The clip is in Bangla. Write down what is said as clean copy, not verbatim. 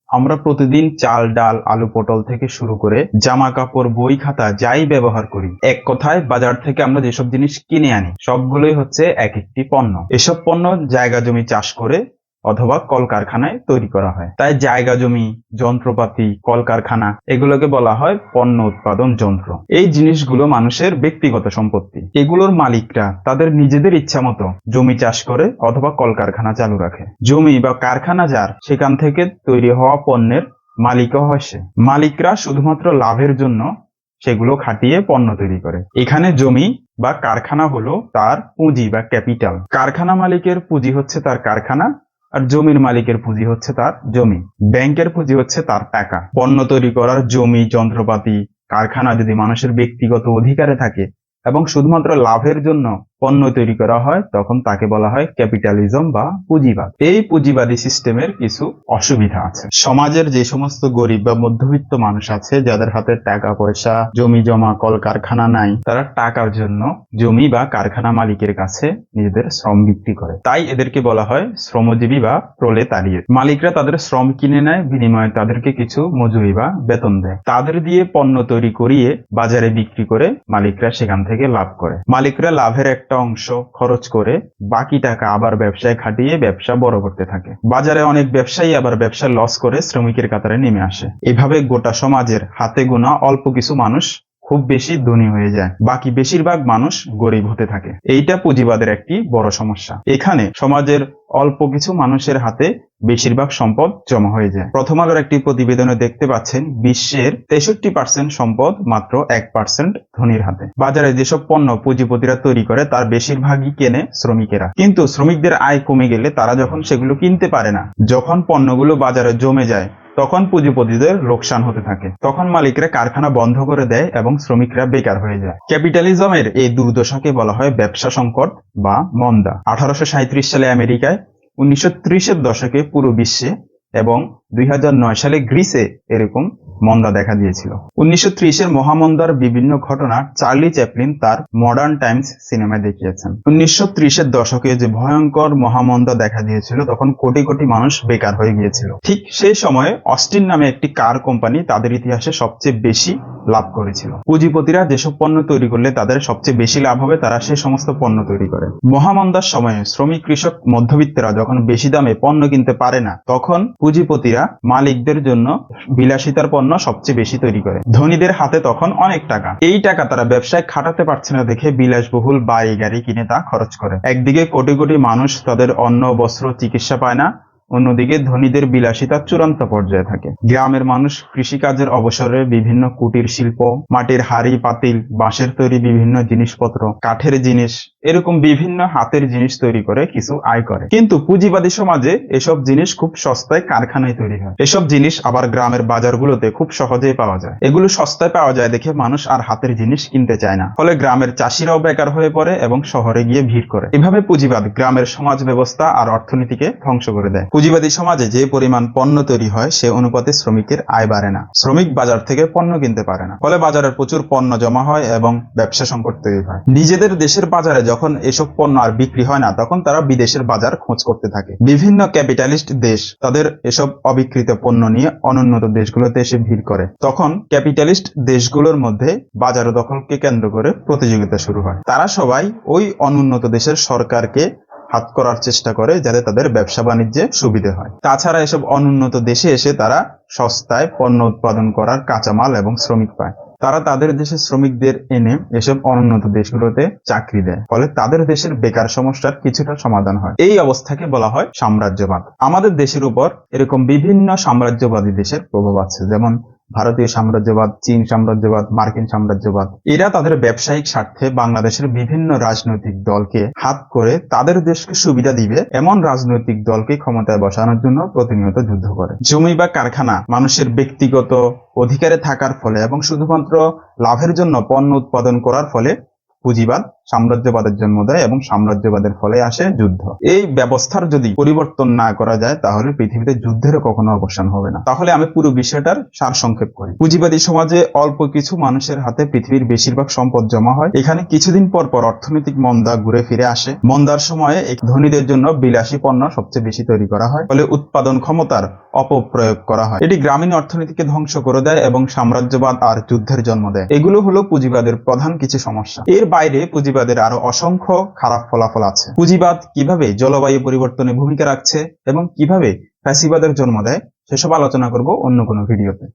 আমরা প্রতিদিন চাল, ডাল, আলু, পটল থেকে শুরু করে জামা কাপড়, বই খাতা যাই ব্যবহার করি, এক কথায় বাজার থেকে আমরা যেসব জিনিস কিনে আনি সবগুলোই হচ্ছে এক একটি পণ্য। এসব পণ্য জায়গা জমি চাষ করে অথবা কলকারখানায় তৈরি করা হয়। তাই জায়গা জমি, যন্ত্রপাতি, কলকারখানা এগুলোকে বলা হয় পণ্য উৎপাদন যন্ত্র। এই জিনিসগুলো মানুষের ব্যক্তিগত সম্পত্তি। এগুলোর মালিকরা তাদের নিজেদের ইচ্ছা মতো জমি চাষ করে অথবা কলকারখানা চালু রাখে। জমি বা কারখানা যার, সেখান থেকে তৈরি হওয়া পণ্যের মালিকও হয় সে। মালিকরা শুধুমাত্র লাভের জন্য সেগুলো খাটিয়ে পণ্য তৈরি করে। এখানে জমি বা কারখানা হলো তার পুঁজি বা ক্যাপিটাল। কারখানা মালিকের পুঁজি হচ্ছে তার কারখানা, আর জমির মালিকের পুঁজি হচ্ছে তার জমি। ব্যাংকের পুঁজি হচ্ছে তার টাকা। পণ্য তৈরি করার জমি, যন্ত্রপাতি, কারখানা যদি মানুষের ব্যক্তিগত অধিকারে থাকে এবং শুধুমাত্র লাভের জন্য পণ্য তৈরি করা হয়, তখন তাকে বলা হয় ক্যাপিটালিজম বা পুঁজিবাদ। এই পুঁজিবাদী সিস্টেমের কিছু অসুবিধা আছে। সমাজের যে সমস্ত গরিব বা মধ্যবিত্ত মানুষ আছে, যাদের হাতে টাকা পয়সা, জমি জমা, কলকারখানা নাই, তারা টাকার জন্য জমি বা কারখানা মালিকের কাছে নিজেদের শ্রম বিক্রি করে। তাই এদেরকে বলা হয় শ্রমজীবী বা প্রলেতারিয়েট। মালিকরা তাদের শ্রম কিনে নেয়, বিনিময়ে তাদেরকে কিছু মজুরি বা বেতন দেয়। তাদের দিয়ে পণ্য তৈরি করিয়ে বাজারে বিক্রি করে মালিকরা সেখান থেকে লাভ করে। মালিকরা লাভের একটা অংশ খরচ করে বাকি টাকা আবার ব্যবসায় খাটিয়ে ব্যবসা বড় করতে থাকে। বাজারে অনেক ব্যবসায়ী আবার ব্যবসা লস করে শ্রমিকের কাতারে নেমে আসে। এভাবে গোটা সমাজের হাতে গোনা অল্প কিছু মানুষ খুব বেশি ধনী হয়ে যায়, বাকি বেশিরভাগ মানুষ গরিব হতে থাকে। এইটা পুঁজিবাদের একটি বড় সমস্যা। এখানে সমাজের অল্প কিছু মানুষের হাতে বেশিরভাগ সম্পদ জমা হয়ে যায়। প্রথম আলোর একটি প্রতিবেদনে দেখতে পাচ্ছেন, বিশ্বের 63% সম্পদ মাত্র 1% ধনীর হাতে। বাজারে যেসব পণ্য পুঁজিপতিরা তৈরি করে তার বেশিরভাগই কেনে শ্রমিকেরা। কিন্তু শ্রমিকদের আয় কমে গেলে তারা যখন সেগুলো কিনতে পারে না, যখন পণ্যগুলো বাজারে জমে যায়, তখন পুঁজিপতিদের লোকসান হতে থাকে। তখন মালিকরা কারখানা বন্ধ করে দেয় এবং শ্রমিকরা বেকার হয়ে যায়। ক্যাপিটালিজমের এই দুর্দশাকে বলা হয় ব্যবসা সংকট বা মন্দা। 1837 সালে আমেরিকায়, 1930-এর দশকে পুরো বিশ্বে এবং 2009 সালে গ্রিসে এরকম মন্দা দেখা দিয়েছিল। 1930-এর মহামন্দার বিভিন্ন ঘটনা চার্লি চ্যাপলিন তার মডার্ন টাইমস সিনেমায় দেখিয়েছেন। 1930-এর দশকে যে ভয়ঙ্কর মহামন্দা দেখা দিয়েছিল, তখন কোটি কোটি মানুষ বেকার হয়ে গিয়েছিল। ঠিক সেই সময়ে অস্টিন নামে একটি কার কোম্পানি তাদের ইতিহাসে সবচেয়ে বেশি লাভ করেছিল। পুঁজিপতিরা যেসব পণ্য তৈরি করলে তাদের সবচেয়ে বেশি লাভ হবে, তারা সেই সমস্ত পণ্য তৈরি করে। মহামন্দার সময়ে শ্রমিক, কৃষক, মধ্যবিত্তরা যখন বেশি দামে পণ্য কিনতে পারে না, তখন পুঁজিপতিরা মালিকদের জন্য বিলাসিতার পণ্য সবচেয়ে বেশি তৈরি করে। ধনীদের হাতে তখন অনেক টাকা। এই টাকা তারা ব্যবসায় খাটাতে পারছে না দেখে বিলাসবহুল বাড়ি গাড়ি কিনে তা খরচ করে। একদিকে কোটি কোটি মানুষ তাদের অন্ন, বস্ত্র, চিকিৎসা পায় না, অন্যদিকে ধনীদের বিলাসিতা চূড়ান্ত পর্যায়ে থাকে। গ্রামের মানুষ কৃষিকাজের অবসরে বিভিন্ন কুটির শিল্প, মাটির হাড়ি পাতিল, বাঁশের তৈরি বিভিন্ন জিনিসপত্র, কাঠের জিনিস, এরকম বিভিন্ন হাতের জিনিস তৈরি করে কিছু আয় করে। কিন্তু পুঁজিবাদী সমাজে এসব জিনিস খুব সস্তায় কারখানায় তৈরি হয়। এসব জিনিস আবার গ্রামের বাজারগুলোতে খুব সহজেই পাওয়া যায়। এগুলো সস্তায় পাওয়া যায় দেখে মানুষ আর হাতের জিনিস কিনতে চায় না। ফলে গ্রামের চাষিরাও বেকার হয়ে পড়ে এবং শহরে গিয়ে ভিড় করে। এভাবে পুঁজিবাদ গ্রামের সমাজ ব্যবস্থা আর অর্থনীতিকে ধ্বংস করে দেয়। পুঁজিবাদী সমাজে যে পরিমাণ পণ্য তৈরি হয়, সে অনুপাতে শ্রমিকের আয় বাড়ে না। শ্রমিক বাজার থেকে পণ্য কিনতে পারে না। ফলে বাজারে প্রচুর পণ্য জমা হয় এবং ব্যবসা সংকট তৈরি হয়। নিজেদের দেশের বাজারে যখন এসব পণ্য আর বিক্রি হয় না, তখন তারা বিদেশের বাজার খোঁজ করতে থাকে। বিভিন্ন ক্যাপিটালিস্ট দেশ তাদের এসব অবিকৃত পণ্য নিয়ে অনুন্নত দেশগুলোতে এসে ভিড় করে। তখন ক্যাপিটালিস্ট দেশগুলোর মধ্যে বাজার দখলকে কেন্দ্র করে প্রতিযোগিতা শুরু হয়। তারা সবাই ওই অনুন্নত দেশের সরকারকে হাত করার চেষ্টা করে, যাতে তাদের ব্যবসা বাণিজ্যে সুবিধা হয়। তাছাড়া এসব অনুন্নত দেশে এসে তারা সস্তায় পণ্য উৎপাদন করার কাঁচামাল এবং শ্রমিক পায়। তারা তাদের দেশের শ্রমিকদের এনে এসব অনুন্নত দেশগুলোতে চাকরি দেয়। ফলে তাদের দেশের বেকার সমস্যার কিছুটা সমাধান হয়। এই অবস্থাকে বলা হয় সাম্রাজ্যবাদ। আমাদের দেশের উপর এরকম বিভিন্ন সাম্রাজ্যবাদী দেশের প্রভাব আছে, যেমন ভারতীয় সাম্রাজ্যবাদ, চীন সাম্রাজ্যবাদ, মার্কিন সাম্রাজ্যবাদ। এরা তাদের ব্যবসায়িক স্বার্থে বাংলাদেশের বিভিন্ন রাজনৈতিক দলকে হাত করে তাদের দেশকে সুবিধা দিবে এমন রাজনৈতিক দলকে ক্ষমতায় বসানোর জন্য প্রতিনিয়ত যুদ্ধ করে। জমি বা কারখানা মানুষের ব্যক্তিগত অধিকারে থাকার ফলে এবং শুধুমাত্র লাভের জন্য পণ্য উৎপাদন করার ফলে পুঁজিবাদ সাম্রাজ্যবাদের জন্ম দেয় এবং সাম্রাজ্যবাদের ফলে আসে যুদ্ধ। এই ব্যবস্থার যদি পরিবর্তন না করা যায় তাহলে পৃথিবীতে যুদ্ধেরও কখনো অবসান হবে না। তাহলে আমি পুরো বিষয়টার সারসংক্ষেপ করি। পুঁজিবাদী সমাজে অল্প কিছু মানুষের হাতে পৃথিবীর বেশিরভাগ সম্পদ জমা হয়। এখানে কিছুদিন পর পর অর্থনৈতিক মন্দা ঘুরে ফিরে আসে। মন্দার সময়ে ধনীদের জন্য বিলাসী পণ্য সবচেয়ে বেশি তৈরি করা হয়, ফলে উৎপাদন ক্ষমতার অপপ্রয়োগ করা হয়। এটি গ্রামীণ অর্থনীতিকে ধ্বংস করে দেয় এবং সাম্রাজ্যবাদ আর যুদ্ধের জন্ম দেয়। এগুলো হলো পুঁজিবাদের প্রধান কিছু সমস্যা। এর বাইরে পুঁজিবাদের আরো অসংখ্য খারাপ ফলাফল আছে। পুঁজিবাদ কিভাবে জলবায়ু পরিবর্তনে ভূমিকা রাখছে এবং কিভাবে ফ্যাসিবাদের জন্ম দেয় সেসব আলোচনা করব অন্য কোনো ভিডিওতে।